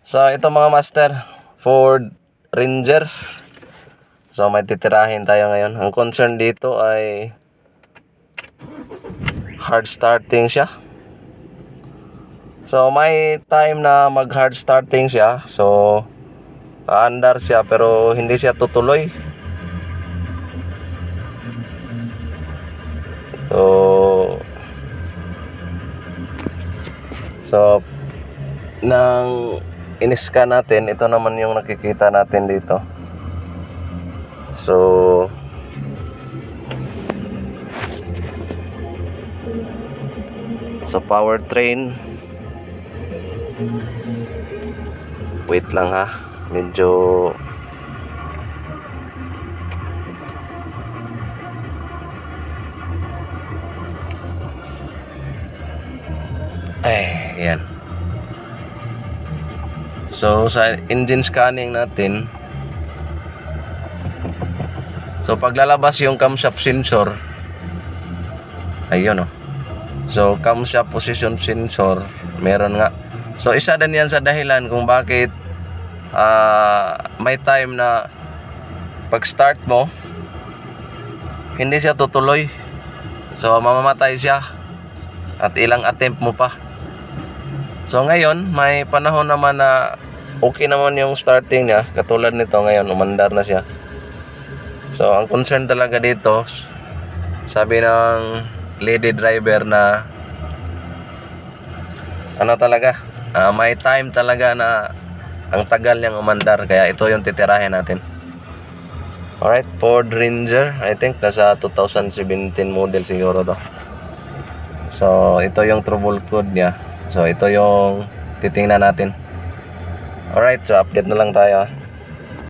So ito mga master, Ford Ranger. So may titirahin tayo ngayon. Ang concern dito ay hard starting siya. So may time na mag hard starting siya. So aandar siya pero hindi siya tutuloy. So nang in-scan natin, ito naman yung nakikita natin dito. So powertrain, wait lang ha, medyo yan. So sa engine scanning natin, so paglalabas yung camshaft sensor, ayun oh. So camshaft position sensor meron nga. So isa din yan sa dahilan kung bakit may time na pag start mo hindi siya tutuloy. So mamamatay siya at ilang attempt mo pa. So ngayon may panahon naman na okay naman yung starting niya, katulad nito ngayon umandar na siya. So ang concern talaga dito, sabi ng lady driver na ano talaga, may time talaga na ang tagal niyang umandar, kaya ito yung titirahin natin. Alright, Ford Ranger, I think nasa 2017 model siguro to. So ito yung trouble code niya. So ito yung titingnan natin. Alright, so update na lang tayo.